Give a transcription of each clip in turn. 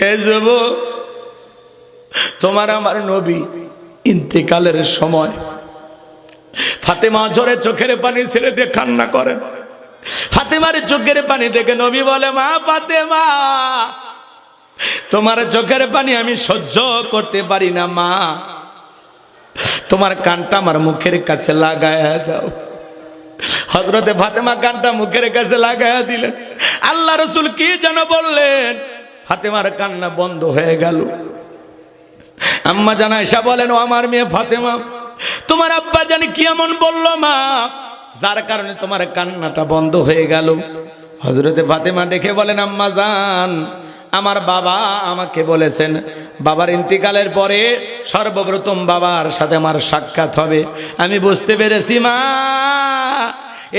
হে যুবক, তোমার আমার নবী ইন্তেকালের সময় ফাতেমা জোরে চোখের পানি ছেড়ে দিয়ে কান্না করেন। ফাতেমার চোখের পানি দেখে নবী বলে, মা ফাতেমা, তোমার চোখের পানি আমি সহ্য করতে পারি না মা, তোমার কানটা আমার মুখের কাছে লাগায়া দাও। হযরতে ফাতেমা কানটা মুখের কাছে লাগায়া দিলেন। আল্লাহ রাসূল কি যেন বললেন, ফাতেমার কান্না বন্ধ হয়ে গেল। আম্মা জান আয়েশা বলেন, ও আমার মেয়ে ফাতেমা, তোমার আব্বা জানি কি এমন বলল মা, যার কারণে তোমার কান্নাটা বন্ধ হয়ে গেল? হযরতে ফাতেমা ডেকে বলেন, আম্মা জান, আমার বাবা আমাকে বলেছেন বাবার ইন্তিকালের পরে সর্বপ্রথম বাবার সাথে আমার সাক্ষাৎ হবে। আমি বুঝতে পেরেছি মা,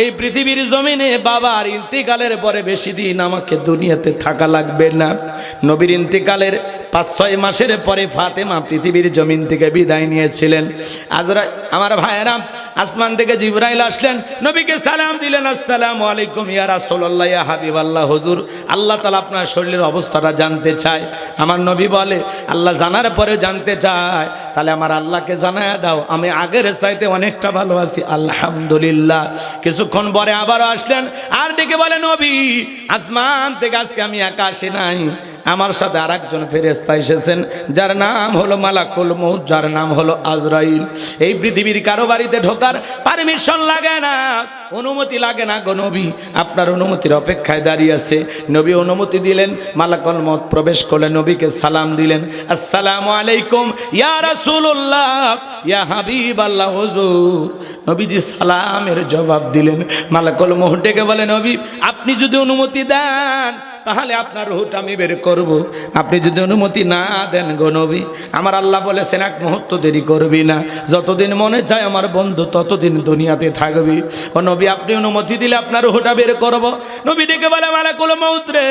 এই পৃথিবীর জমিনে বাবার ইন্তিকালের পরে বেশি দিন আমাকে দুনিয়াতে থাকা লাগবে না। নবীর ইন্তিকালের ৫-৬ মাসের পরে ফাতেমা পৃথিবীর জমিন থেকে বিদায় নিয়েছিলেন। আমার ভাইয়েরা, আসমান থেকে জিবরাইল আসলেন, নবীকে সালাম দিলেন, আসসালামু আলাইকুম ইয়া রাসূলুল্লাহ, ইয়া হাবিবাল্লাহ। হুজুর, আল্লাহ তাআলা আপনার শরীরের অবস্থাটা জানতে চায়। আমার নবী বলে, আল্লাহ জানার পরে জানতে চায়, তাহলে আমার আল্লাহকে জানায়া দাও, আমি আগের চাইতে অনেকটা ভালো আছি আলহামদুলিল্লাহ। কিছুক্ষণ পরে আবারও আসলেন, আর ডেকে বলে, নবী, আসমান থেকে আজকে আমি একা আসি নাই, আমার সাথে আরেকজন ফেরেশতা এসেছেন, যার নাম হলো মালাকুল মউত, যার নাম হলো আজরাইল। এই পৃথিবীর কারো বাড়িতে ঢোকার পারমিশন লাগে না, অনুমতি লাগে না গো নবী, আপনার অনুমতির অপেক্ষায় দাঁড়িয়ে আছে। নবী অনুমতি দিলেন, মালাকুল মউত প্রবেশ করলেন, নবীকে সালাম দিলেন, আসসালামু আলাইকুম ইয়া রাসূলুল্লাহ, ইয়া হাবিবাল্লাহ। হুজুর, নবীজি সালামের জবাব দিলেন। মালাকুল মউত ডেকে বলে, নবী, আপনি যদি অনুমতি দেন তাহলে আপনার রূহটা আমি বের করব, আপনি যদি অনুমতি না দেন গো নবী, আমার আল্লাহ বলেছেন এক মুহূর্ত দেরি করবি না, যতদিন মনে চায় আমার বন্ধু ততদিন দুনিয়াতে থাকবি। ও নবী, আপনি অনুমতি দিলে আপনার রূহটা বের করব। নবী ডেকে বলে, মালাকুল মউত রে,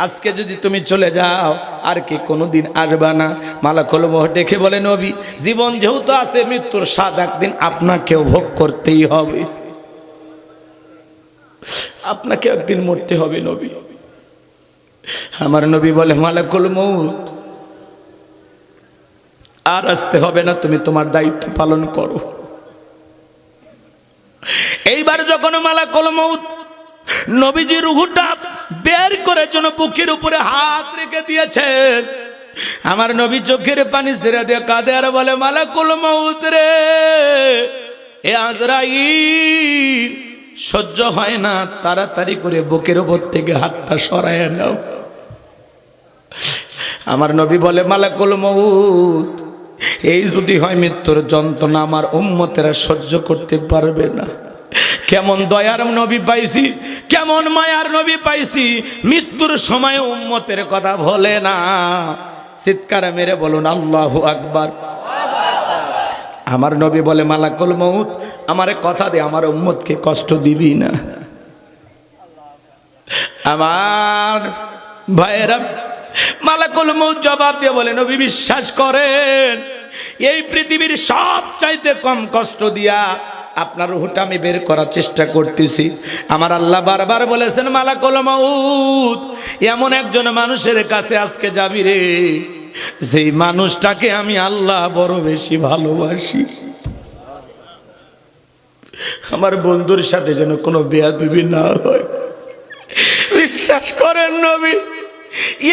আজকে যদি তুমি চলে যাও আর কি কোনোদিন আসবা না? মালাকুল মউত ডেকে বলে, নবী, জীবন যেহেতু আছে, মৃত্যুর স্বাদ একদিন আপনাকেও ভোগ করতেই হবে, আপনাকে একদিন মরতে হবে নবী। আমার নবী বলে, মালাকুল মউত, আর আসতে হবে না, তুমি তোমার দায়িত্ব পালন করো। এইবার যখন মালাকুল মউত নবীজির রূহটা বের করে জন্য বুকের উপরে হাত রেখে দিয়েছেন, আমার নবী চোখের পানি ছেড়ে দিয়ে কাঁদে আর বলে, মালাকুল মউত রে, এ আজরাইল, সহ্য হয় না, তাড়াতাড়ি করে বুকের উপর থেকে হাতটা সরায় নাও। আমার নবী বলে, মালাকুল মউত, এই যদি হয় মৃত্যুর যন্ত্রণা আমার উম্মতেরা সহ্য করতে পারবে না। কেমন দয়ার নবী পাইছি, কেমন মায়ার নবী পাইছি, মৃত্যুর সময় উম্মতের কথা বলে না। চিৎকার মেরে বলুন আল্লাহু আকবার। আমার নবী বলে, মালাকুল মউত, আমারে কথা দে, আমার উম্মতকে কষ্ট দিবি না। আমার ভাইয়েরা, মালাকুল মউত জবাব দিয়ে বলে, নবী, বিশ্বাস করেন, এই পৃথিবীর সবচাইতে কম কষ্ট দিয়া আপনার রূহটা আমি বের করার চেষ্টা করতেছি। আমার আল্লাহ বারবার বলেছেন, মালাকুল মউত, এমন একজন মানুষের কাছে আজকে যাবি রে, যেই মানুষটাকে আমি আল্লাহ বড় বেশি ভালোবাসি। আমার বন্ধুর সাথে যেন কোনো বেয়াদবি না হয়। বিশ্বাস করেন নবী,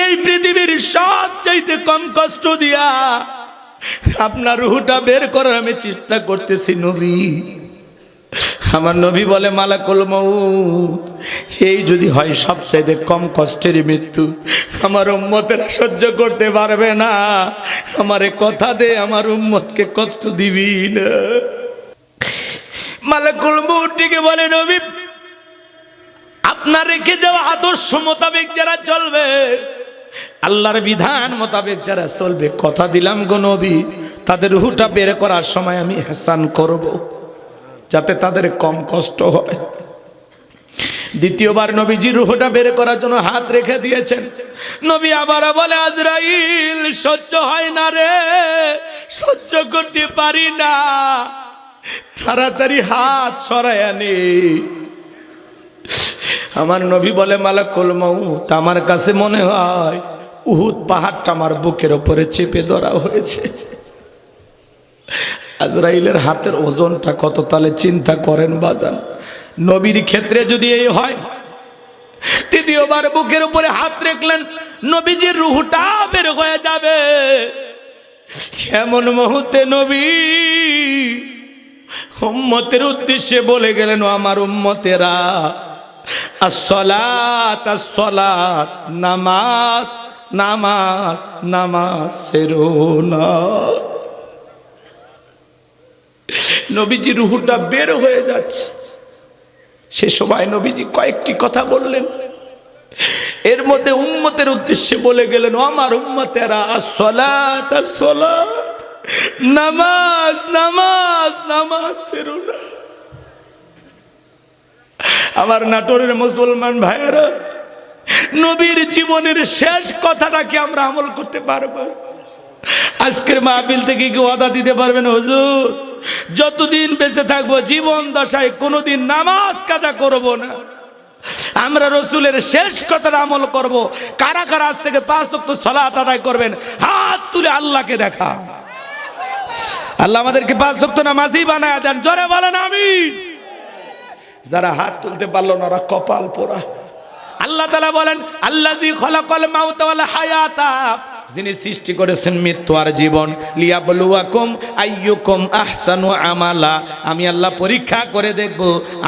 এই পৃথিবীর সবচাইতে কম কষ্ট দিয়া আপনার রূহটা বের করার আমি চেষ্টা করতেছি নবী। আমার নবী বলে, মালাকুল মউত, এই যদি হয় সবচাইতে কম কষ্টের মৃত্যু, আমার উম্মতেরা সহ্য করতে পারবে না, আমারে কথা দে, আমার উম্মতকে কষ্ট দিবি না। মালাকুল মউত ডেকে বলে, নবী, আপনার রেখে যাওয়া আদর্শ মোতাবেক যারা চলবে, আল্লাহর বিধান মোতাবেক যারা চলবে, কথা দিলাম গো নবী, তাদের রূহটা বের করার সময় আমি ihsan করব, যাতে তাদের কম কষ্ট হয়। দ্বিতীয়বার নবীজি রূহটা বের করার জন্য হাত রেখে দিয়েছেন। নবী আবার বলে, আজরাইল, সহ্য হয় না রে, সহ্য করতে পারি না, তাড়াতাড়ি হাত সরায় আনে। আমার নবী বলে, মালাকুল মউত, আমার কাছে মনে হয় উহুদ পাহাড়টা আমার বুকের উপরে চেপে ধরা হয়েছে। আজরাইলের হাতের ওজনটা কত, তাহলে চিন্তা করেন বাজান। নবীর ক্ষেত্রে যদি এই হয়, তৃতীয়বার বুকের উপরে হাত রাখলেন, নবীজির রূহটা বের হয়ে যাবে। এমন মুহূর্তে নবী উম্মতের উদ্দেশ্যে বলে গেলেন, আমার উম্মতেরা, আসসালাত আসসালাত, নামাজ নামাজ নামাজ ছেড়ো না। নবীজি রূহটা বের হয়ে যাচ্ছে। সে সময় নবীজি কয়েকটি কথা বললেন, এর মধ্যে উম্মতের উদ্দেশ্যে বলে গেলেন, আমার উম্মতেরা, আসসালাত আসসালাত, নামাজ নামাজ নামাজ ছেড়ো না। আমার নাটোরের মুসলমান ভাইয়েরা, নবীর জীবনের শেষ কথাটা কি আমরা আমল করতে পারবো? আজকের মাহফিল থেকে কি ওয়াদা দিতে পারবেন, হুজুর যতদিন বেঁচে থাকবো জীবন দশায় কোনোদিন নামাজ কাজা করব না, আমরা রসুলের শেষ কথাটা আমল করব? কারা কারা আজ থেকে 5 ওয়াক্ত সালাত আদায় করবেন? হাত তুলে আল্লাহকে দেখা। আল্লাহ আমাদেরকে 5 ওয়াক্ত নামাজি বানায় দেন, জোরে বলেন আমিন। যারা হাত তুলতে পারলো না ওরা কপাল পোড়া। আল্লাহ তাআলা বলেন, আল্লাযী খালাকাল মাউতা ওয়াল হায়াতা, যিনি সৃষ্টি করেছেন মৃত্যু আর জীবন, লিয়াবলুয়াকুম আইয়ুকুম আহসানু আমালা, আমি আল্লাহ পরীক্ষা করে দেখব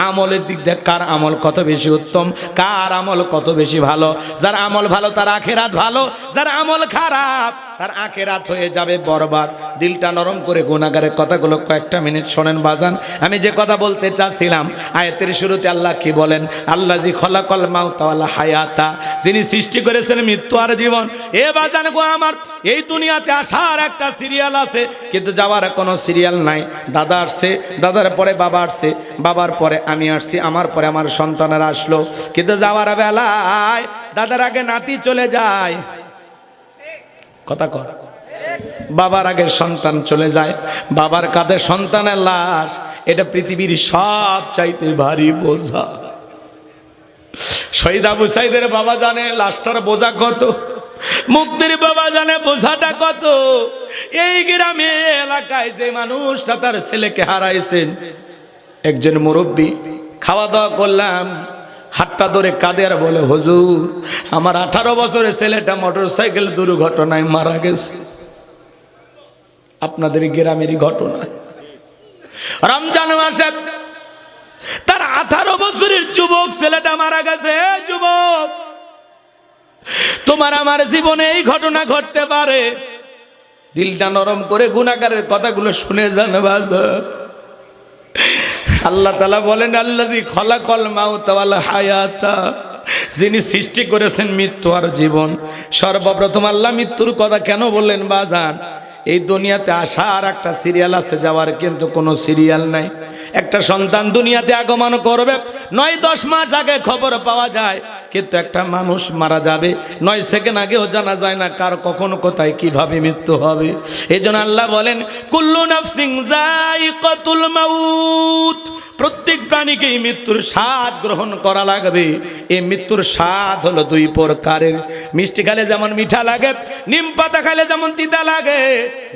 আমলের দিক দিয়ে কার আমল কত বেশি উত্তম, কার আমল কত বেশি ভালো। যার আমল ভালো তার আখিরাত ভালো, যার আমল খারাপ তার আখিরাত হয়ে যাবে বরবাদ। দিলটা নরম করে গুনাহগারের কথাগুলো কয়েকটা মিনিট শোনেন বাজান। আমি যে কথা বলতে চাচ্ছিলাম, আয়াতের শুরুতে আল্লাহ কি বলেন? আল্লাযী খালাকাল মাউতা ওয়াল হায়াতা, যিনি সৃষ্টি করেছেন মৃত্যু আর জীবন। এ বাজান গো আমার, এই দুনিয়াতে আসার একটা সিরিয়াল আছে, কিন্তু যাওয়ার কোনো সিরিয়াল নাই। দাদা আসছে, দাদার পরে বাবা আসছে, বাবার পরে আমি আসছি, আমার পরে আমার সন্তানেরা আসলো, কিন্তু যাওয়ার বেলায় দাদার আগে নাতি চলে যায়। কথা কর, বাবার আগে সন্তান চলে যায়, বাবার কাঁধে সন্তানের লাশ। এটা পৃথিবীর সব চাইতে ভারী বোঝা। শহীদ আবু সাইদের বাবা জানে লাশটার বোঝা কত, মুক্তির বাবা জানে বোঝাটা কত। এই গ্রামে এলাকায় যে মানুষটা তার ছেলেকে হারাইছেন, একজন মুরব্বী, খাওয়া দাওয়া করলাম, হাতটা ধরে কাঁদে আর বলে, হুজুর আমার 18 বছরের ছেলেটা মোটরসাইকেল দুর্ঘটনায় মারা গেছে। আপনাদের গ্রামেরই ঘটনা। রমজান মাসে তার 18 বছরের যুবক ছেলেটা মারা গেছে। যুবক, তোমার আমার জীবনে এই ঘটনা ঘটতে পারে। দিলটা নরম করে গুনাহগারের কথাগুলো শুনে যান বাজার। আল্লাহ তাআলা বলেন, আল্লাযী খালাকাল মাউতা ওয়াল হায়াতা, যিনি সৃষ্টি করেছেন মৃত্যু আর জীবন। সর্বপ্রথম আল্লাহ মৃত্যুর কথা কেন বললেন বাজান? এই দুনিয়াতে আসার একটা সিরিয়াল আছে, যাওয়ার কিন্তু কোনো সিরিয়াল নাই। একটা সন্তান দুনিয়াতে আগমন করবে, 9-10 মাস আগে খবর পাওয়া যায়, কিন্তু একটা মানুষ মারা যাবে 9 সেকেন্ড আগেও জানা যায় না কার কখন কোথায় কিভাবে মৃত্যু হবে। এজন্য আল্লাহ বলেন, কুল্লু নাফসিন যায়িকাতুল মাউত, প্রত্যেক প্রাণীকে এই মৃত্যুর স্বাদ গ্রহণ করা লাগবে। এই মৃত্যুর স্বাদ হলো 2 প্রকারের। মিষ্টি খেলে যেমন মিঠা লাগে, নিম পাতা খেলে যেমন তিতা লাগে।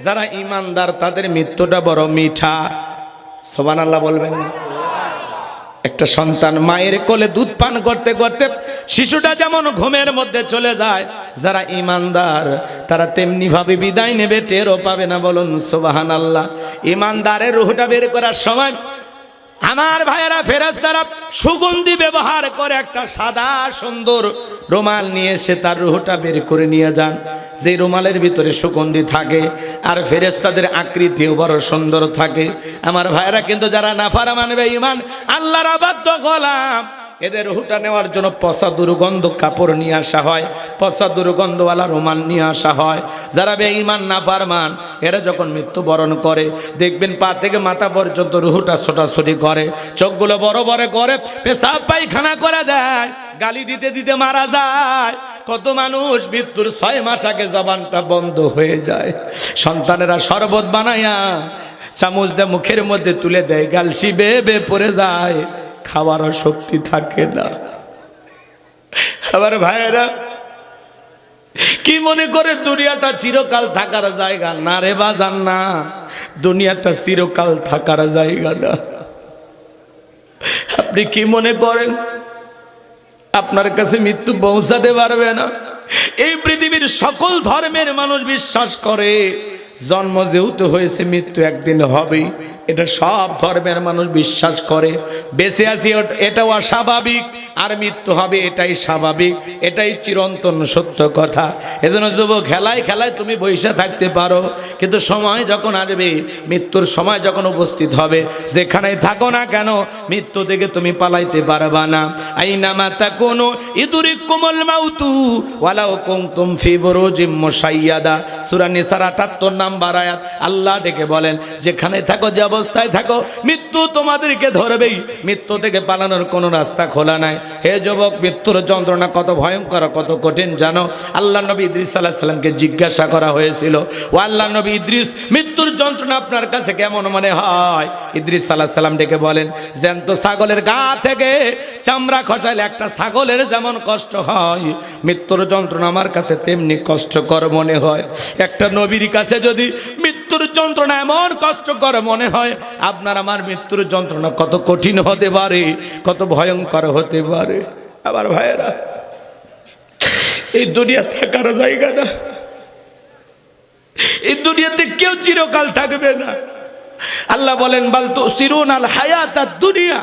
যারা ঈমানদার তাদের মৃত্যুটা বড় মিঠা। সুবহানাল্লাহ বলবেন না? একটা সন্তান মায়ের কোলে দুধ পান করতে করতে শিশুটা যেমন ঘুমের মধ্যে চলে যায়, যারা ঈমানদার তারা তেমনি ভাবে বিদায় নেবে, টেরও পাবে না। বলুন সুবহানাল্লাহ। ঈমানদারের রূহটা বের করার সময় আমার ভাইয়েরা, ফেরেশতারা সুগন্ধি ব্যবহার করে একটা সাদা সুন্দর রুমাল নিয়ে এসে তার রূহটা বের করে নিয়ে যান। যে রুমালের ভিতরে সুগন্ধি থাকে আর ফেরেশতাদের আকৃতিও বড় সুন্দর থাকে। আমার ভাইয়েরা, কিন্তু যারা নাফরমান বেঈমান আল্লাহর অবাধ্য গোলাম, এদের রূহটা নেওয়ার জন্য পচা দুর্গন্ধ কাপড় নিয়ে আসা হয়, পচা দুর্গন্ধওয়ালা রুমাল নিয়ে আসা হয়। যারা বেঈমান নাফরমান এরা যখন মৃত্যুবরণ করে, দেখবেন পা থেকে মাথা পর্যন্ত রূহটা ছোটাছুটি করে, চোখগুলো বড় বড় করে, পেশাব পায়খানা করে দেয়, গালি দিতে দিতে মারা যায়। কত মানুষ মৃত্যুর 6 মাস আগে জবানটা বন্ধ হয়ে যায়। সন্তানেরা শরবত বানায়া চামচ দিয়ে মুখের মধ্যে তুলে দেয়, গালসি বেয়ে বেয়ে পড়ে যায়, খাওয়ারও শক্তি থাকে না। আমার ভাইয়েরা, কি মনে করে দুনিয়াটা চিরকাল থাকার জায়গা না রে বাজান, না, দুনিয়াটা চিরকাল থাকার জায়গা না। আপনি কি মনে করেন আপনার কাছে মৃত্যু পৌঁছাতে পারবে না? এই পৃথিবীর সকল ধর্মের মানুষ বিশ্বাস করে জন্ম যেহেতু হয়েছে মৃত্যু একদিন হবেই, এটা সব ধর্মের মানুষ বিশ্বাস করে। বেঁচে আছি এটাও অস্বাভাবিক, আর মৃত্যু হবে এটাই স্বাভাবিক, এটাই চিরন্তন সত্য কথা। এজন্য যুবক, খেলায় খেলায় তুমি বসে থাকতে পারো, কিন্তু সময় যখন আসবে, মৃত্যুর সময় যখন উপস্থিত হবে, যেখানেই থাকো না কেন মৃত্যু থেকে তুমি পালাইতে পারবা না। আইনামা তাকুনু ইদরিকুমুল মাউতু ওয়ালাউ কুনতুম ফি বুরুজিম মুশাইয়াদা। সূরা নিসার ৭৮ নম্বর আয়াত। আল্লাহ ডেকে বলেন, যেখানে থাকো, যে অবস্থায় থাকো, মৃত্যু তোমাদেরকে ধরবেই, মৃত্যু থেকে পালানোর কোনো রাস্তা খোলা নাই। হে যুবক, মৃত্যুর যন্ত্রণা কত ভয়ঙ্কর, কত কঠিন জানো? আল্লাহ নবী ইদ্রিস আলাইহিস সালামকে জিজ্ঞাসা করা হয়েছিল, ও আল্লাহ নবী ইদ্রিস, মৃত্যুর যন্ত্রণা আপনার কাছে কেমন মনে হয়? ইদ্রিস আলাইহিস সালাম ডেকে বলেন, জ্যান্ত ছাগলের গা থেকে চামড়া খসাইলে একটা ছাগলের যেমন কষ্ট হয়, মৃত্যুর যন্ত্রণা আমার কাছে তেমনি কষ্টকর মনে হয়। একটা নবীর কাছে যদি মৃত্যুর যন্ত্রণা এমন কষ্টকর মনে হয়, আপনার আমার মৃত্যুর যন্ত্রণা কত কঠিন হতে পারে, কত ভয়ঙ্কর হতে পারে। আবার ভাইয়েরা, এই দুনিয়া থাকার জায়গা না, এই দুনিয়াতে কেউ চিরকাল থাকবে না। আল্লাহ বলেন, বাল তুসিরুনাল হায়াতাদ দুনিয়া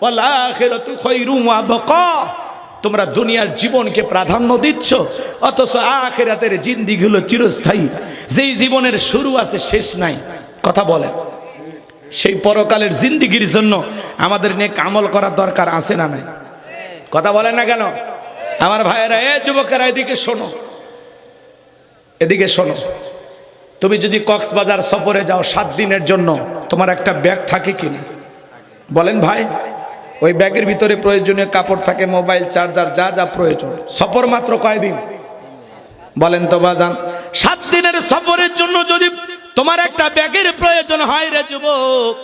ওয়াল আখিরাতু খায়রুম ওয়া বাকা। তোমরা দুনিয়ার জীবনকে প্রাধান্য দিচ্ছ, অথচ আখিরাতের জিন্দেগি হলো চিরস্থায়ী, যেই জীবনের শুরু আছে শেষ নাই। কথা বলেন, সেই পরকালের জিন্দেগির জন্য আমাদের নেক আমল করার দরকার আছে না নাই? কথা বলেন না কেন? আমার ভাইয়েরা, এ যুবকেরা, এদিকে শোনো, এদিকে শোনো। তুমি যদি কক্সবাজার সফরে যাও 7 দিনের জন্য, তোমার একটা ব্যাগ থাকে কিনা? বলেন ভাই। ওই ব্যাগের ভিতরে প্রয়োজনীয় কাপড় থাকে, মোবাইল, চার্জার, যা যা প্রয়োজন। সফর মাত্র কয়দিন? বলেন তো বাজান। 7 দিনের সফরের জন্য যদি তোমার একটা ব্যাগের প্রয়োজন হয় রে যুবক,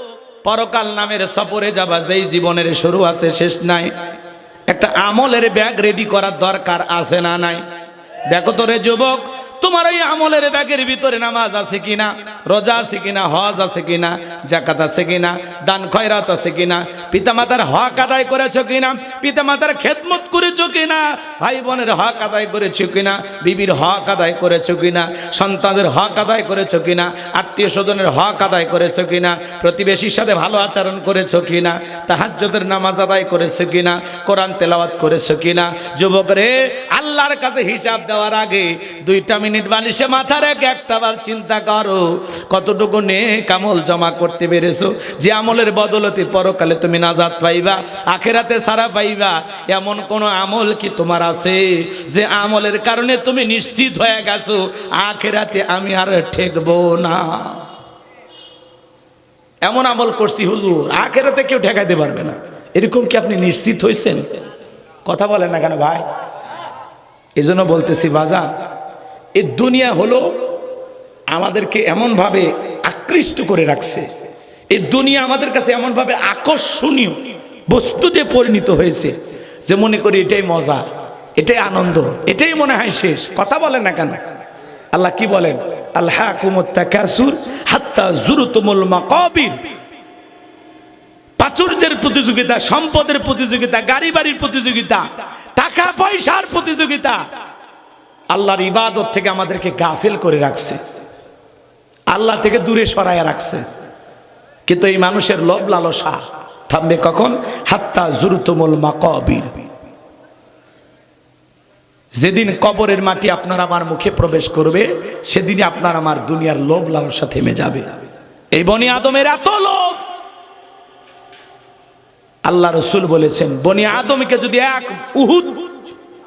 পরকাল নামের সফরে যাবা, যেই জীবনের শুরু আছে শেষ নাই, একটা আমলের ব্যাগ রেডি করার দরকার আছে না নাই? দেখো তো রে যুবক, তোমার ওই আমলের ব্যাগের ভিতরে নামাজ আছে কিনা, রোজা আছে কিনা, হজ আছে কিনা, যাকাত আছে কিনা, দান খয়রাত আছে কিনা, পিতামাতার হক আদায় করেছো কিনা, পিতামাতার খেদমত করেছো কিনা, ভাই বোনের হক আদায় করেছো কিনা, বিবির হক আদায় করেছো কিনা, সন্তানদের হক আদায় করেছো কিনা, আত্মীয় স্বজনের হক আদায় করেছো কিনা, প্রতিবেশীর সাথে ভালো আচরণ করেছো কিনা, তাহাজ্জুদের নামাজ আদায় করেছো কিনা, কোরআন তেলাওয়াত করেছো কিনা। যুবক রে, আল্লাহর কাছে হিসাব দেওয়ার আগে 2 মিনিট বালিশে মাথা রেখে একটাবার চিন্তা করো, কতটুকু নেক আমল জমা করতে পেরেছো, যে আমলের বদলতে পরকালে তুমি নাজাত পাইবা, আখিরাতে সারা পাইবা। এমন কোন আমল কি তোমার আছে যে আমলের কারণে তুমি নিশ্চিত হয়ে গেছো আখিরাতে আমি আর ঠেকবো না? এমন আমল করছি হুজুর, আখিরাতে কেউ ঠেকাইতে পারবে না, এরকম কি আপনি নিশ্চিত হয়েছেন? কথা বলেন না কেন ভাই? এই জন্য বলতেছি বাজার, এই দুনিয়া হলো আমাদেরকে এমনভাবে আকৃষ্ট করে রাখছে, এই দুনিয়া আমাদের কাছে এমনভাবে আকর্ষণীয় বস্তুতে পরিণত হয়েছে যে মনে করি এটাই মজা, এটাই আনন্দ, এটাই মনে হয় শেষ। কথা বলেন না কেন? আল্লাহ কি বলেন? আলহাকুমুত তাকাসুর হাত্তা যুরতুমুল মাকাবির। প্রাচুর্যের প্রতিযোগিতা, সম্পদের প্রতিযোগিতা, গাড়ি বাড়ির প্রতিযোগিতা, টাকা পয়সার প্রতিযোগিতা আল্লাহর ইবাদত থেকে আমাদেরকে গাফিল করে রাখছে, আল্লাহ থেকে দূরে সরায় রাখছে। কিন্তু এই মানুষের লোভ লালসা থামবে কখন? হাত্তা যুরতুমুল মাকাবির। যেদিন কবরের মাটি আপনার আমার মুখে প্রবেশ করবে, সেদিনই আপনার আমার দুনিয়ার লোভ লালসা থেমে যাবে। এই বনি আদমের এত লোভ, আল্লাহ রসুল বলেছেন, বনি আদমকে যদি এক উহুদ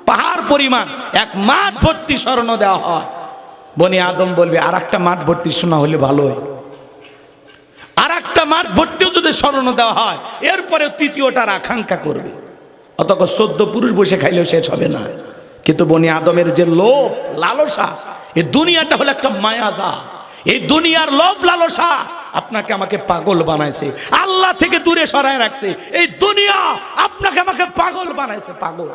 পাহাড় পরিমাণ, এক মাঠ ভর্তি স্বর্ণ দেওয়া হয়, বনি আদম বলবে আর একটা মাঠ ভর্তি সোনা হলে ভালো হয়, আর একটা মাঠ ভর্তিও যদি স্বর্ণ দেওয়া হয়, এরপরে তৃতীয়টার আকাঙ্ক্ষা করবে। অতঃপর 14 পুরুষ বসে খাইলেও শেষ হবে না। কিন্তু বনি আদমের যে লোভ লালসা, এই দুনিয়াটা হলো একটা মায়াজা। এই দুনিয়ার লোভ লালসা আপনাকে আমাকে পাগল বানাইছে, আল্লাহ থেকে দূরে সরায় রাখছে। এই দুনিয়া আপনাকে আমাকে পাগল বানাইছে, পাগল।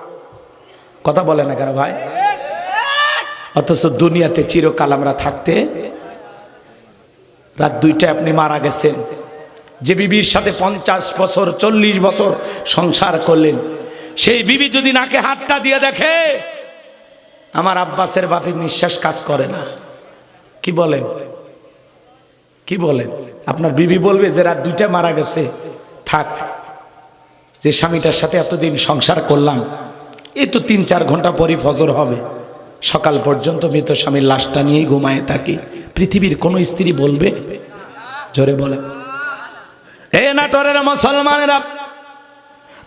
কথা বলে না কেন ভাই? অথচ দুনিয়াতে চিরকাল আমরা থাকতে, রাত 2টায় আপনি মারা গেছেন। যে বিবির সাথে 50 বছর 40 বছর সংসার করলেন, সেই বিবি যদি নাকে হাতটা দিয়ে দেখে আমার আব্বাসের বাপের নিঃশ্বাস কাজ করে না, কি বলেন? কি বলেন? আপনার বিবি বলবে যে রাত 2টায় মারা গেছে, থাক, যে স্বামীটার সাথে এতদিন সংসার করলাম, এই তো 3-4 ঘন্টা পরই ফজর হবে, সকাল পর্যন্ত মৃত স্বামীর লাশটা নিয়েই ঘুমায় থাকি। পৃথিবীর কোন স্ত্রী বলবে? জোরে বলেন। এ নাটোরের মুসলমানেরা,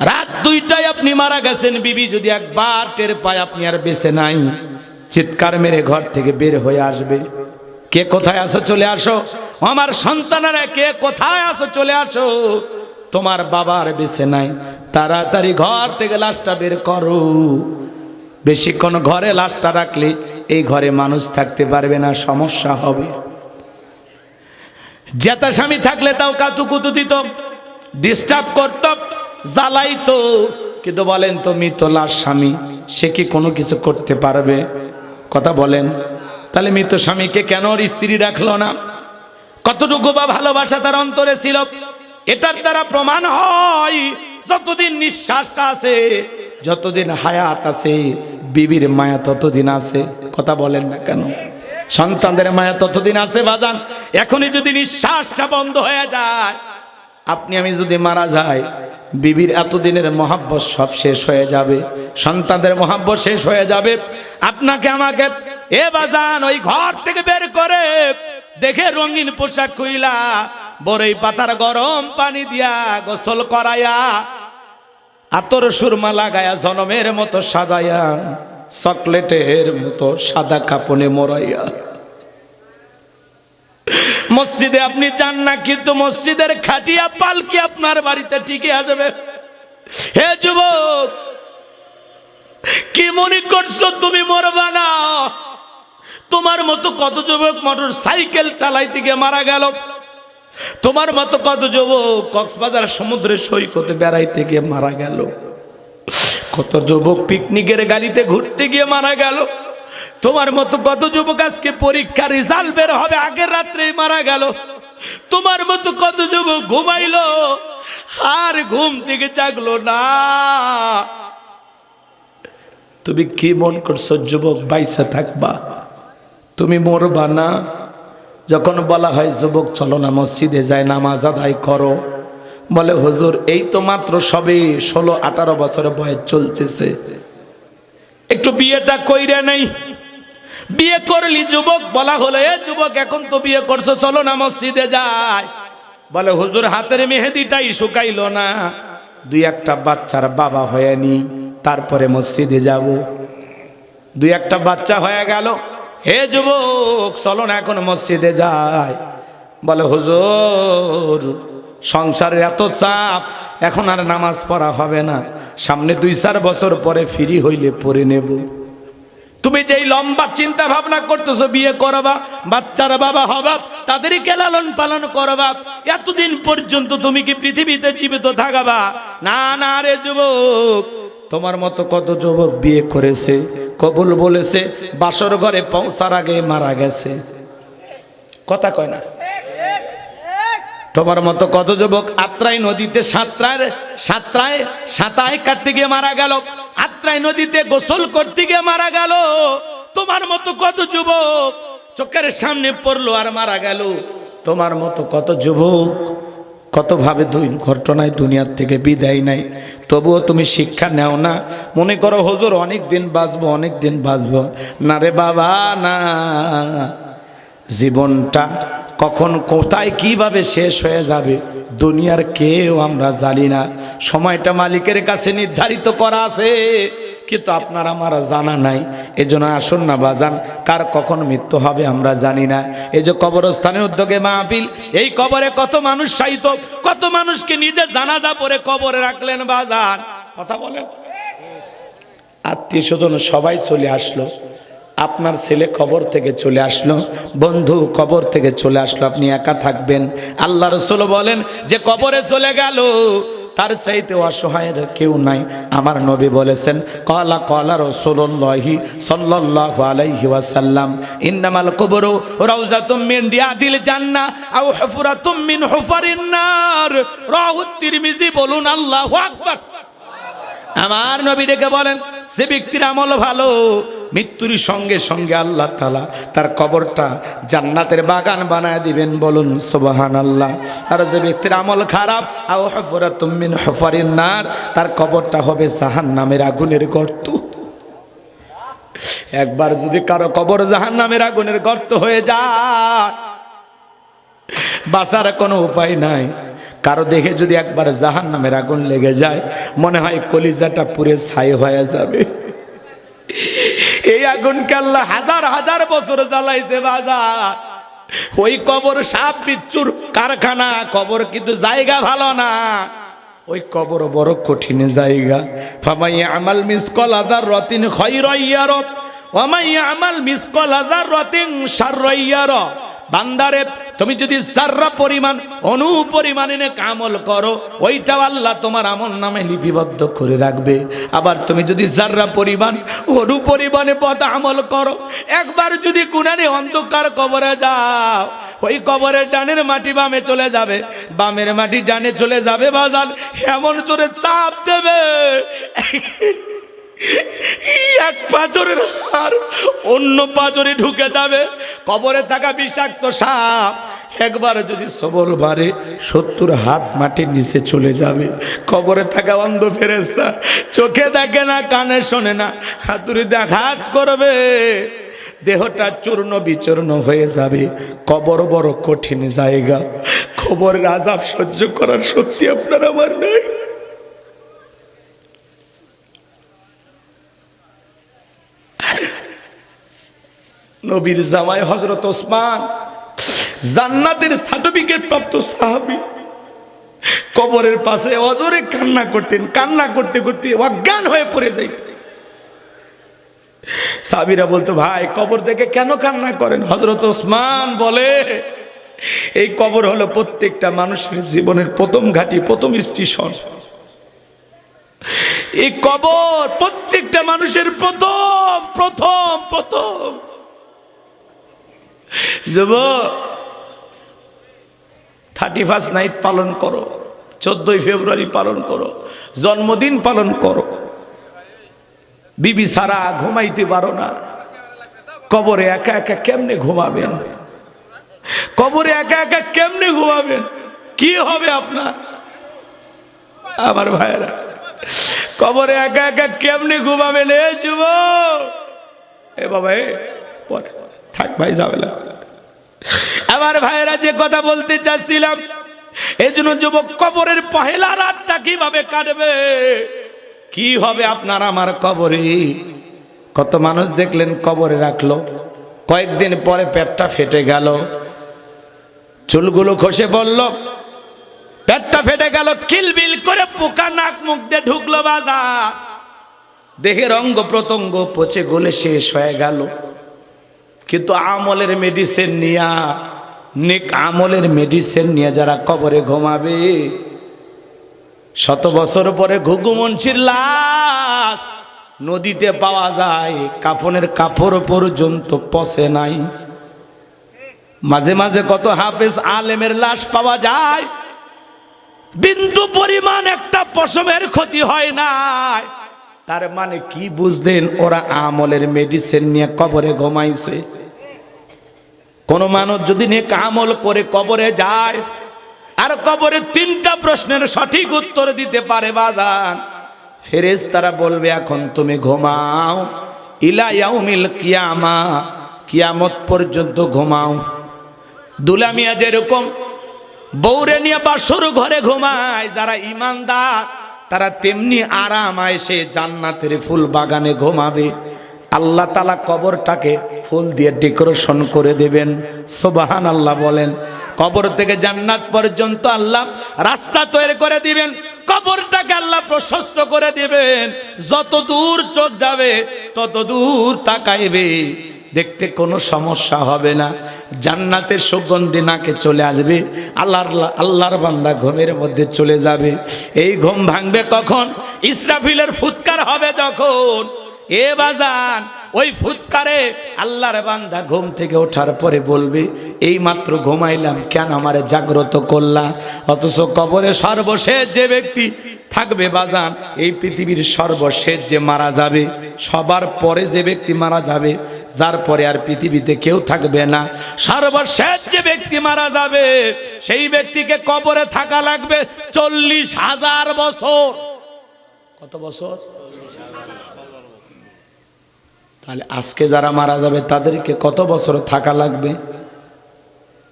রাত 2টায় আপনি মারা গেছেন, বিবি যদি একবার টের পায় আপনি আর বেঁচে নাই, চিৎকার মেরে ঘর থেকে বের হয়ে আসবে। কে কোথায় আছো চলে আসো, আমার সন্তানেরা কে কোথায় আছো চলে আসো, তোমার বাবা আর বেঁচে নাই, তাড়াতাড়ি ঘর থেকে লাশটা বের করো। বেশিক্ষণ ঘরে লাশটা রাখলে এই ঘরে মানুষ থাকতে পারবে না, সমস্যা হবে। জেতা স্বামী থাকলে তাও কাতুকুতু দিত, ডিস্টার্ব করত, জ্বালাইতো, কিন্তু বলেন তো মৃত লাশ স্বামী সে কি কোনো কিছু করতে পারবে? কথা বলেন। তাহলে মৃত স্বামীকে কেন ওর স্ত্রী রাখলো না? কতটুকু বা ভালোবাসা তার অন্তরে ছিল? এটার দ্বারা প্রমাণ হয় যতদিন নিঃশ্বাসটা আছে, যতদিন হায়াত আছে, বিবির মায়া ততদিন আছে। কথা বলেন না কেন? সন্তানদের মায়া ততদিন আছে বাজান। এখনই যদি নিঃশ্বাসটা বন্ধ হয়ে যায়, আপনি আমি যদি মারা যাই, বিবির এতদিনের মহাব্বত সব শেষ হয়ে যাবে, সন্তানদের মহাব্বত শেষ হয়ে যাবে। আপনাকে আমাকে এ বাজান ওই ঘর থেকে বের করে দেখে রঙিন পোশাক খুইলা বড়ই পাতার গরম পানি দিয়া গোসল করায়া, আতর সুরমা লাগায়া, জনমের মতো সাজায়া, চকলেটের মতো সাদা কাপনে মোড়াইয়া মসজিদে আপনি যান না, কিন্তু মসজিদের খাটিয়া পালকি আপনার বাড়িতে ঠিকই আসবে। হে যুবক, কি মনে করছো তুমি মরবা না? তোমার মতো কত যুবক মোটর সাইকেল চালাইতে গিয়ে মারা গেল, তোমার মতো কত যুবক কক্সবাজার সমুদ্রে সৈকতে বেড়াইতে গিয়ে মারা গেল, কত যুবক পিকনিকের গাড়িতে ঘুরতে গিয়ে মারা গেল, তোমার মতো কত যুবক আজকে পরীক্ষা রেজাল্ট বের হবে আগের রাত্রেই মারা গেল, তোমার মতো কত যুবক ঘুমাইলো আর ঘুম থেকে জাগলো না। তুমি কি মন করছো যুবক বাইসা থাকবা? তুমি মরবা না। যখন বলা হয় যুবক চলো না মসজিদে যায় নামাজ আদায় করো, বলে হুজুর এই তো মাত্র সবে 16-18 বছর বয়স চলতেছে, একটু বিয়েটা কইরে নাই। বিয়ে করলি যুবক, বলা হলো এ যুবক এখন তো বিয়ে করছো, চলো না মসজিদে যায়, বলে হুজুর হাতের মেহেদিটাই শুকাইলো না, 2-1টা বাচ্চার বাবা হয়নি, তারপরে মসজিদে যাব। 2-1টা বাচ্চা হয়ে গেল, হে যুবক চলো না এখন মসজিদে যায়, বলে হুজুর সংসারের এত চাপ, এখন আর নামাজ পড়া হবে না, সামনে 2-4 বছর পরে ফ্রি হইলে পড়ে নেব। তুমি যেই লম্বা চিন্তা ভাবনা করতেছো বিয়ে করবা, বাচ্চার বাবা হবা, তাদেরকে লালন পালন করবা, এতদিন পর্যন্ত তুমি কি পৃথিবীতে জীবিত থাকবা? না না রে যুবক, তোমার মতো কত যুবক বিয়ে করেছে, কবুল বলেছে, বাসর ঘরে পৌঁছার আগে মারা গেছে। কথা কয় না? তোমার মতো কত যুবক আত্রাই নদীতে সাঁতার কাটতে গিয়ে মারা গেল, আত্রাই নদীতে গোসল করতে গিয়ে মারা গেল। তোমার মতো কত যুবক চোখের সামনে পড়লো আর মারা গেল। তোমার মতো কত যুবক কত ভাবে ঘটনায় দুনিয়ার থেকে বিদায় নাই, তবুও তুমি শিক্ষা নেও না, মনে করো হুজুর অনেক দিন বাঁচবো, অনেক দিন বাঁচবো। না রে বাবা না, জীবনটা কখন কোথায় কিভাবে শেষ হয়ে যাবে দুনিয়ার কেউ আমরা জানি না। সময়টা মালিকের কাছে নির্ধারিত করা আছে, কিন্তু আপনার আমার জানা নাই। এজন্য আসুন না বাজান, কার কখন মৃত্যু হবে আমরা জানি না। এই যে কবরস্থানের উদ্যোগে মাহফিল, এই কবরে কত মানুষ শায়িত, কত মানুষকে নিজে জানাজা পরে কবরে রাখলেন বাজান। কথা বলেন, আত্মীয় স্বজন সবাই চলে আসলো, আপনার ছেলে কবর থেকে চলে আসলো, বন্ধু কবর থেকে চলে আসলো, আপনি একা থাকবেন। আল্লাহ রাসূল বলেন যে কবরে চলে গেল তার চাইতে অসহায়ের কেউ নাই। আমার নবী বলেছেন, ক্বালা রাসূলুল্লাহি সাল্লাল্লাহু আলাইহি ওয়াসাল্লাম, ইন্নামাল কুবুরু রাউযাতুম মিন রিয়াদিল জান্নাহ আও হুফরাতুম মিন হুফারিন নার। রাওয়াহু তিরমিজি। বলুন আল্লাহু আকবার। আমার নবী ডেকে বলেন, যে ব্যক্তির আমল ভালো, মৃত্যুর সঙ্গে সঙ্গে আল্লাহ তাআলা তার কবরটা জান্নাতের বাগান বানায় দিবেন। বলুন সুবহানাল্লাহ। আর যে ব্যক্তির আমল খারাপ, আও হুফরাতুম মিন হুফারিন নার, তার কবরটা হবে জাহান্নামের আগুনের গর্ত। একবার যদি কারো কবর জাহান্নামের আগুনের গর্ত হয়ে যায়, বাঁচার কোনো উপায় নাই। কারো দেখে যদি একবার জাহান্নামের আগুন লেগে যায়, মনে হয় কলিজাটা পুড়ে ছাই হয়ে যাবে। এই আগুনকে আল্লাহ হাজার হাজার বছর জ্বালাইছে বাজার। ওই কবর সাপ বিচ্ছুর কারখানা। কবর কিন্তু জায়গা ভালো না, ওই কবর বড় কঠিন জায়গা। ফামাইয়া আমাল মিসকালা যাররাতিন খায়রান ইয়ারা ওয়া মাইয়া আমাল মিসকালা যাররাতিন শাররান ইয়ারা। বান্দারে, তুমি যদি যাররা পরিমাণ অনুপরিমাণে আমল করো, ওইটাও আল্লাহ তোমার আমল নামে লিপিবদ্ধ করে রাখবে। আবার তুমি যদি যাররা পরিমাণ অনুপরিমাণে বদ আমল করো, একবার যদি কুনারে অন্ধকার কবরে যাও, ওই কবরের ডানের মাটি বামে চলে যাবে, বামের মাটি ডানে চলে যাবে। বাজান এমন জোরে চাপ দেবে, এক পাঁজরের হাড় অন্য পাঁজরে ঢুকে যাবে। কবরে থাকা বিষাক্ত সাপ একবার যদি সবল মারে, 70 হাত মাটির নিচে চলে যাবে। কবরে থাকা অন্ধ ফেরেশতা চোখে দেখে না, কানে শোনে না, হাতুড়িতে আঘাত করবে, দেহটা চূর্ণ বিচূর্ণ হয়ে যাবে। কবর বড় কঠিন জায়গা। কবরের আযাব সহ্য করার শক্তি আপনার আমার নাই। নবীর জামাই হযরত ওসমান, জান্নাতের সার্টিফিকেট প্রাপ্ত সাহাবী, কবরের পাশে অজরে কান্না করতেন। কান্না করতে করতে অজ্ঞান হয়ে পড়ে যাইতেন। সাহাবীরা বলতো, ভাই কবর দেখে কেন কান্না করেন? হযরত ওসমান বলে, এই কবর হলো প্রত্যেকটা মানুষের জীবনের প্রথম ঘাঁটি, প্রথম স্টেশন। এই কবর প্রত্যেকটা মানুষের প্রথম প্রথম প্রথম। যুবক, 31 নাইট পালন করো, 14 ফেব্রুয়ারি পালন করো, জন্মদিন পালন করো। বিবি সারা ঘুমাইতে পারো না, কবরে একা একা কেমনে ঘুমাবেন? কবরে একা একা কেমনে ঘুমাবেন? কি হবে আপনার? আমার ভাইরা, কবরে একা একা কেমনে ঘুমাবেন? এ যুবক, এ বাবা, এ পরে থাক ভাই, ঝামেলা করে। আমার ভাইয়েরা, যে কথা বলতে চাচ্ছিলাম, এই জন্য যুবক, কবরের পহেলা রাতটা কিভাবে কাটবে? কি হবে আপনার আমার কবরে? কত মানুষ দেখলেন কবরে রাখলো, কয়েকদিন পরে পেটটা ফেটে গেল, চুলগুলো খসে পড়ল, পেটটা ফেটে গেল, কিলবিল করে পোকা নাক মুখ দিয়ে ঢুকলো বাজার, দেহের অঙ্গ প্রত্যঙ্গ পচে গলে শেষ হয়ে গেল। কিন্তু আমলের মেডিসিন নিয়া, নেক আমলের মেডিসিন নিয়ে যারা কবরে ঘুমাবে, 100 বছর পরে ঘুঘু মুন্সির লাশ নদীতে পাওয়া যায়, কাফনের কাপড় পর্যন্ত পচে নাই। মাঝে মাঝে কত হাফেজ আলেমের লাশ পাওয়া যায়, বিন্দু পরিমাণ একটা পশমের ক্ষতি হয় না। তার মানে কি বুঝলেন? ওরা আমলের মেডিসিন নিয়ে কবরে ঘুমাইছে। কোন মানুষ যদি নেক আমল করে কবরে যায়, আর কবরে 3টা প্রশ্নের সঠিক উত্তর দিতে পারে বাজান, ফেরেশতারা বলবে, এখন তুমি ঘুমাও, ইলা ইয়াউমিল কিয়ামা, কিয়ামত পর্যন্ত ঘুমাও। দুলামিয়া যেরকম বউরে নিয়ে বাসর ঘরে ঘুমায়, যারা ইমানদার তারা তেমনি আরাম আয়েশে জান্নাতের ফুল বাগানে ঘুমাবে। আল্লাহ তাআলা কবরটাকে ফুল দিয়ে ডেকোরেশন করে দেবেন। সুবহানাল্লাহ বলেন। কবর থেকে জান্নাত পর্যন্ত আল্লাহ রাস্তা তৈরি করে দিবেন। কবরটাকে আল্লাহ প্রশস্ত করে দিবেন। যত দূর চোখ যাবে তত দূর তাকাইবে, দেখতে কোনো সমস্যা হবে না, জান্নাতের সুগন্ধি নাকে চলে আসবে। আল্লাহর বান্দা ঘুমের মধ্যে চলে যাবে। এই ঘুম ভাঙবে কখন? ইসরাফিলের ফুৎকার হবে যখন। এ বাজান, ওই ফুৎকারে আল্লাহর বান্দা ঘুম থেকে ওঠার পরে বলবে, এই মাত্র ঘুমাইলাম, কেন আমারে জাগ্রত করলা? অথচ কবরে সর্বশেষ যে ব্যক্তি থাকবে বাজান, এই পৃথিবীর সর্বশেষ যে মারা যাবে, সবার পরে যে ব্যক্তি মারা যাবে, যার পরে আর পৃথিবীতে কেউ থাকবে না, সর্বশেষ যে ব্যক্তি মারা যাবে, সেই ব্যক্তিকে কবরে থাকা লাগবে 40,000 বছর। কত বছর? তাহলে আজকে যারা মারা যাবে তাদেরকে কত বছর থাকা লাগবে?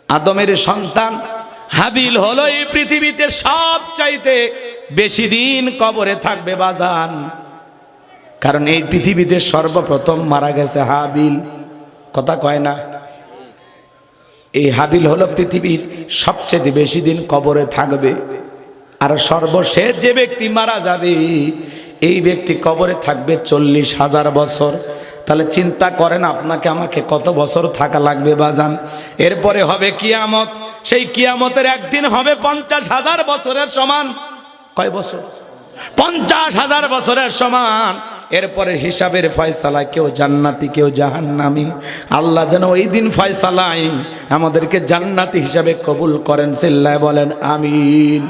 আদমের সন্তান হাবিল হলো এই পৃথিবীতে সবচাইতে বেশি দিন কবরে থাকবে বাজান, কারণ এই পৃথিবীতে সর্বপ্রথম মারা গেছে হাবিল। কথা কয় না? এই হাবিল হলো পৃথিবীর সবচেয়ে বেশি দিন কবরে থাকবে। আর সর্বশেষ যে ব্যক্তি মারা যাবে, এই ব্যক্তি কবরে থাকবে 40,000 বছর। তাহলে চিন্তা করেন আপনাকে আমাকে কত বছর থাকা লাগবে বাজান। এরপরে হবে কিয়ামত। সেই কিয়ামতের একদিন হবে 50,000 বছরের সমান। কয় বছর? 50,000 বছরের সমান। এরপরে হিসাবের ফয়সালায় কেউ জান্নাতি কেউ জাহান্নামী। আল্লাহ যেন ওই দিন ফয়সালায় আমাদেরকে জান্নাতি হিসাবে কবুল করেন। চিল্লায় বলেন আমিন।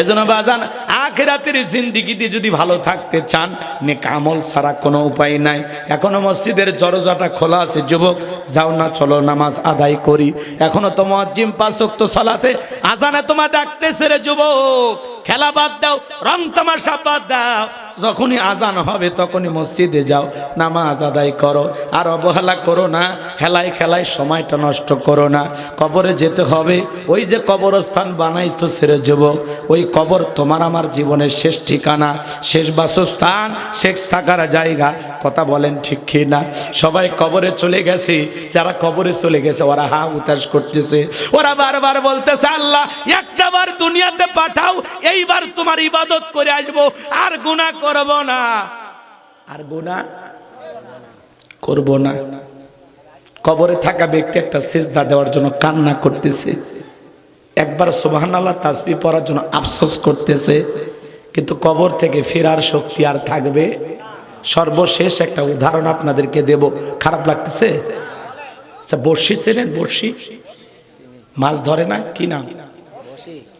এজন্য বাজান, আখিরাতের জিন্দেগিতে যদি ভালো থাকতে চান, নেক আমল ছাড়া কোনো উপায় নাই। এখনো মসজিদের দরজাটা খোলা আছে, যুবক যাও না, চলো নামাজ আদায় করি। এখনো তো মুয়াজ্জিন 5 ওয়াক্ত সালাতে আজানে তোমার ডাকতেছে রে যুবক, খেলা বাদ দাও, রং তামাশা বাদ দাও, যখনই আজান হবে তখনই মসজিদে যাও, নামাজ আদায় করো। আর অবহেলা করো না, হেলায় খেলায় সময়টা নষ্ট করো না। কবরে যেতে হবে। ওই যে কবরস্থান বানাইতো ছেড়ে যুবক, ওই কবর তোমার আমার জীবনের শেষ ঠিকানা, শেষ বাসস্থান, শেষ থাকার জায়গা। কথা বলেন ঠিক কি না? সবাই কবরে চলে গেছে। যারা কবরে চলে গেছে ওরা হা উতাস করতেছে, ওরা বারবার বলতেছে, আল্লাহ একটা বার দুনিয়াতে পাঠাও, এইবার তোমার ইবাদত করে আসবো, আর গুনাহ করব না, আর গুনাহ করব না। কবরে থাকা ব্যক্তি একটা সিজদা দেওয়ার জন্য কান্না করতেছে, একবার সুবহানাল্লাহ তাসবিহ পড়ার জন্য আফসোস করতেছে, কিন্তু কবর থেকে ফেরার শক্তি আর থাকবে। সর্বশেষ একটা উদাহরণ আপনাদেরকে দেব, খারাপ লাগতেছে? আচ্ছা, বড়শি চেনেন? বড়শি মাছ ধরে না, কি নাম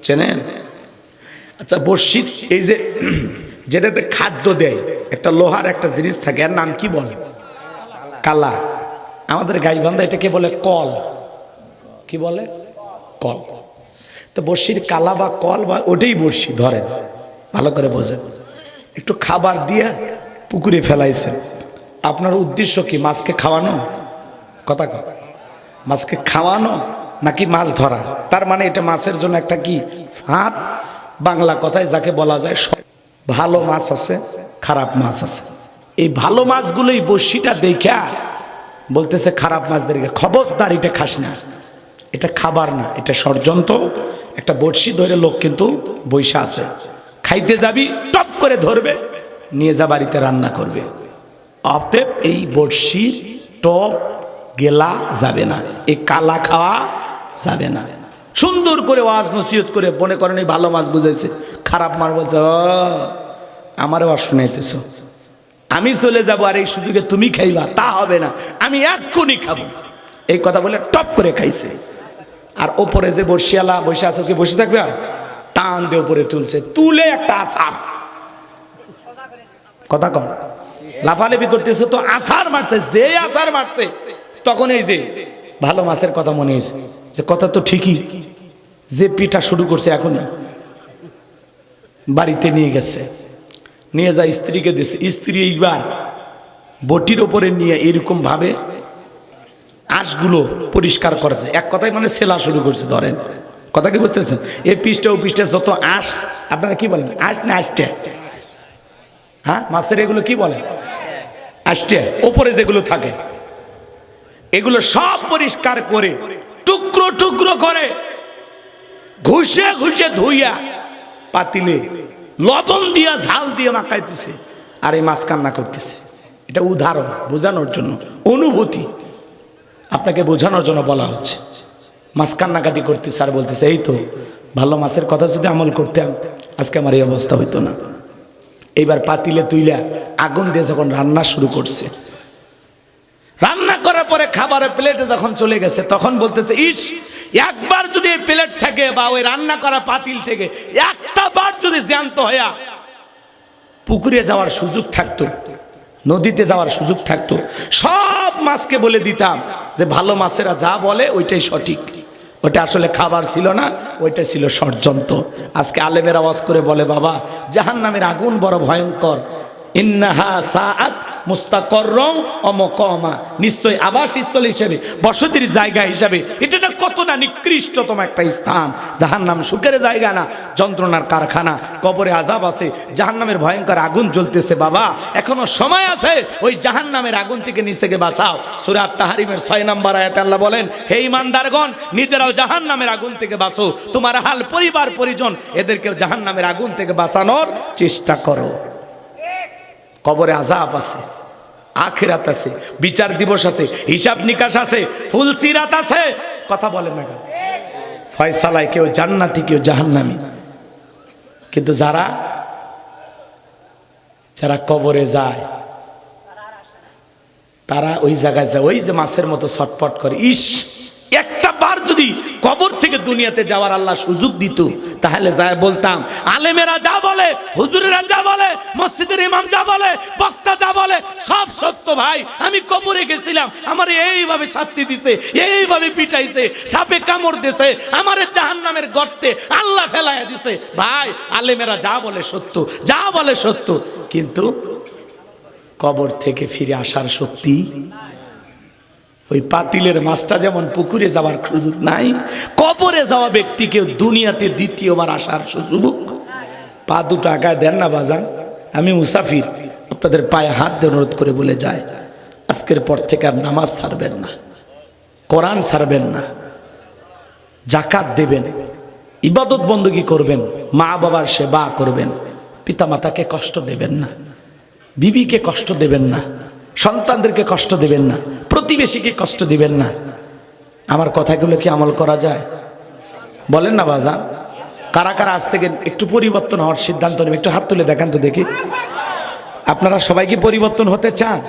চেনেন? আচ্ছা, বড়শি এই যে যেটাতে খাদ্য দেয়, একটা লোহার একটা জিনিস থাকে, এর নাম কি বলে? কালা। আমাদের গাইবান্ধা এটাকে বলে কল। কি বলে? কল। তো বড়শির কালা বা কল বা ওটাই বড়শি ধরেন, ভালো করে বোঝেন। একটু খাবার দিয়ে পুকুরে ফেলাইছেন, আপনার উদ্দেশ্য কি? মাছকে খাওয়ানো? কথা কথা, মাছকে খাওয়ানো নাকি মাছ ধরা? তার মানে এটা মাছের জন্য একটা কি ফাঁদ। বাংলা কথায় যাকে বলা যায়, ভালো মাছ আছে, খারাপ মাছ আছে। এই ভালো মাছগুলোই বড়শিটা দেখা বলতেছে খারাপ মাছদেরকে, খবরদার এটা খাস না, এটা খাবার না, এটা ষড়যন্ত্র। একটা বড়শি ধরে লোক কিন্তু বৈশা আছে, খাইতে যাবি টপ করে ধরবে, নিয়ে যা বাড়িতে রান্না করবে। অতএব এই বড়শি টপ গেলা যাবে না, এই কালা খাওয়া যাবে না। সুন্দর করে ওয়াজ নসিহত করে মনে করেন এই ভালো মাছ বুঝাইছে, খারাপ মাছ বলছে ও আমারও আর শুনাইতেছ, আমি চলে যাব, আর এই সুযোগে তুমি খাইবা, তা হবে না, আমি এক্ষুনি খাবো। এই কথা বলে টপ করে খাইছে। আর ওপরে যে বর্ষিয়ালা বসে আছে, ওকে বসে থাকবে, আর টান দিয়ে উপরে তুলছে, তুলে একটা আছার, কথা কম লাফালাফি করতেছে, তো আছার মারছে। যে আছার মারছে তখন এই যে ভালো মাছের কথা মনে হয়েছে, যে কথা তো ঠিকই, যে পিঠা শুরু করছে এখন বাড়িতে নিয়ে গেছে, নিয়ে যায় স্ত্রীকে দিয়েছে। স্ত্রী এইবার বটির ওপরে নিয়ে এরকম ভাবে আঁশগুলো পরিষ্কার করেছে, এক কথায় মানে সেলা শুরু করছে। ধরেন কথা কি বুঝতেছেন? এই পৃষ্ঠে ও পৃষ্ঠে যত আঁশ, আপনারা কি বলেন, আঁশ না আঁশটে? হ্যাঁ, মাছের এগুলো কি বলে? আঁশটে। ওপরে যেগুলো থাকে এগুলো সব পরিষ্কার করে টুকরো টুকরো করে ঘুষে ঘুষে ধুইয়া পাতিলে লবণ দিয়া ঝাল দিয়ে মাখাইতেছে, আর এই মাছ কান্না করতেছে। এটা উদাহরণ বোঝানোর জন্য, অনুভূতি। আপনাকে বোঝানোর জন্য বলা হচ্ছে। মাছ কান্নাকাটি করতে স্যার বলতেছে, এই তো ভালো মাছের কথা যদি আমল করতাম আজকে আমার এই অবস্থা হইতো না। এইবার পাতিলে তুইলা আগুন দিয়ে যখন রান্না শুরু করছে, রান্না করার পরে খাবারের প্লেটে যখন চলে গেছে, তখন বলতেছে, ইস একবার যদি এই প্লেট থেকে বা ওই রান্না করা পাতিল থেকে একটা বার যদি জ্যান্ত হইয়া পুকুরে যাওয়ার সুযোগ থাকতো, নদীতে যাওয়ার সুযোগ থাকতো, সব মাছকে বলে দিতাম যে ভালো মাছেরা যা বলে ওইটাই সঠিক, ওটা আসলে খাবার ছিল না, ওইটা ছিল ষড়যন্ত্র। আজকে আলেমের আওয়াজ করে বলে, বাবা জাহান্নামের আগুন বড় ভয়ঙ্কর, ইন্নাহা সাআত মুস্তাকররন ওয়া মুকামা, নিশ্চয় আবাসস্থল হিসেবে, বসতির জায়গা হিসেবে এটা কত না নিকৃষ্টতম একটা স্থান। জাহান্নাম সুখের জায়গা না, যন্ত্রণার কারখানা। কবরে আযাব আছে, জাহান্নামের ভয়ঙ্কর আগুন জ্বলতেছে। বাবা এখনো সময় আছে, ওই জাহান্নামের আগুন থেকে নিজেকে বাঁচাও। সূরা আত-তাহরিমের 6 নম্বর আয়াতে আল্লাহ বলেন, হে ঈমানদারগণ, নিজেরাও জাহান্নামের আগুন থেকে বাঁচো, তোমার হাল পরিবার পরিজন এদেরকে জাহান্নামের আগুন থেকে বাঁচানোর চেষ্টা করো। কবরে আযাব আছে, আখিরাত আছে, বিচার দিবস আছে, হিসাব নিকাশ আছে, ফুলসিরাত আছে। কথা বলেন না কেন? ফয়সালায় কেউ জান্নাতি কেউ জাহান্নামী। কিন্তু যারা কবরে যায় তারা ওই জায়গায় যায়, ওই যে মাছের মতো ছটফট করে। ইস একটা বার যদি কবর থেকে দুনিয়াতে যাওয়ার আল্লাহ সুযোগ দিত, তাহলে যায় বলতাম, আলেমেরা যা বলে, হুজুরেরা যা বলে, মসজিদের ইমাম যা বলে, বক্তা যা বলে সব সত্য ভাই। আমি কবরে গেছিলাম, আমার এইভাবে শাস্তি দিছে, এইভাবে পিটাইছে, সাপে কামড় দিছে, আমার জাহান্নামের গর্তে আল্লাহ ফেলাইয়া দিছে। ভাই আলেমেরা যা বলে সত্য, যা বলে সত্য, কিন্তু কবর থেকে ফিরে আসার শক্তি ওই পাতিলের মাছটা যেমন পুকুরে যাওয়ার সুযোগ নাই, কবরে যাওয়া ব্যক্তিকে দুনিয়াতে দ্বিতীয়বার আসার সুযোগ। পা দুটো আগায় দেন না বাজান, আমি মুসাফির, আপনাদের পায়ে হাত দিয়ে অনুরোধ করে বলে যায়, আজকের পর থেকে আর নামাজ ছাড়বেন না, কোরআন ছাড়বেন না, যাকাত দেবেন, ইবাদত বন্দী করবেন, মা বাবার সেবা করবেন, পিতামাতাকে কষ্ট দেবেন না, বিবিকে কষ্ট দেবেন না, সন্তানদেরকে কষ্ট দেবেন না, প্রতিবেশীকে কষ্ট দিবেন না। আমার কথাগুলো কি আমল করা যায়? বলেন না বাজান। কারা কারা আজ থেকে একটু পরিবর্তন হওয়ার সিদ্ধান্ত নেবে? একটু হাত তুলে দেখান তো দেখি। আপনারা সবাই কি পরিবর্তন হতে চান?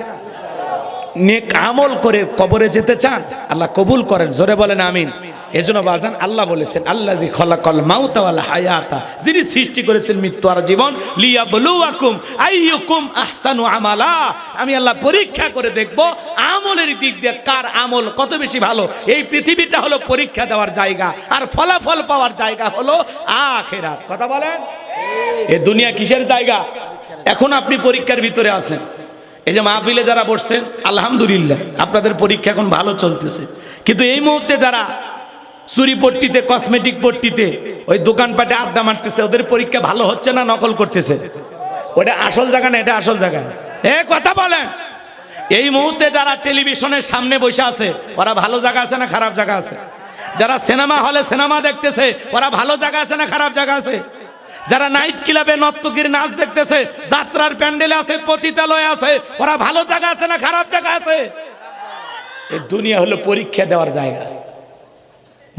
নেক আমল করে কবরে যেতে চান? আল্লাহ কবুল করেন, জোরে বলেন আমিন। এজন্য বাজান আল্লাহ বলেছেন, আল্লাযী খালাকাল মাউতা ওয়াল হায়াতা, যিনি সৃষ্টি করেছেন মৃত্যু আর জীবন, লিয়াবলুয়াকুম আইয়ুকুম আহসানু আমালা, আমি আল্লাহ পরীক্ষা করে দেখব আমলের দিক দিয়ে কার আমল কত বেশি ভালো। এই পৃথিবীটা হলো পরীক্ষা দেওয়ার জায়গা, আর ফলাফল পাওয়ার জায়গা হলো আখিরাত। কথা বলেন, এই দুনিয়া কিসের জায়গা? এখন আপনি পরীক্ষার ভিতরে আছেন। এই যে মাহফিলে যারা বসছেন, আলহামদুলিল্লাহ আপনাদের পরীক্ষা এখন ভালো চলতেছে। কিন্তু এই মুহূর্তে যারা চুরি পট্টিতে, কসমেটিক পট্টিতে, ওই দোকানপাটে আড্ডা মারতেছে, ওদের পরীক্ষা ভালো হচ্ছে না নকল করতেছে? ওটা আসল জায়গা না, এটা আসল জায়গা? কথা বলেন। এই মুহূর্তে যারা টেলিভিশনের সামনে বসে আছে, ওরা ভালো জায়গা আছে না খারাপ জায়গা আছে? যারা সিনেমা হলে সিনেমা দেখতেছে, ওরা ভালো জায়গা আছে না খারাপ জায়গা আছে? যারা নাইট ক্লাবে নর্তকীর নাচ দেখতেছে, যাত্রার প্যান্ডেলে আছে, পতিতালয়ে আছে, ওরা ভালো জায়গা আছে না খারাপ জায়গা আছে? এই দুনিয়া হলো পরীক্ষা দেওয়ার জায়গা।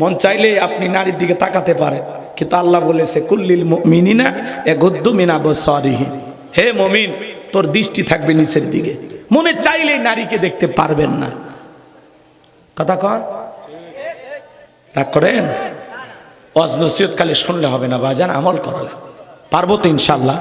মন চাইলে আপনি নারীর দিকে তাকাতে পারেন, কিন্তু আল্লাহ বলেছে, কুল্লিল মুমিনিনা ইয়াগুদ্দু মিন আবসারিহিম, হে মুমিন তোর দৃষ্টি থাকবে নিচের দিকে। মনে চাইলেই নারীকে দেখতে পারবেন না। কথা কন, রাগ করেন? ওয়াজ নসিহত খালি শুনলে হবে না বাজান, আমল করা লাগবে। পারবো তো ইনশাআল্লাহ?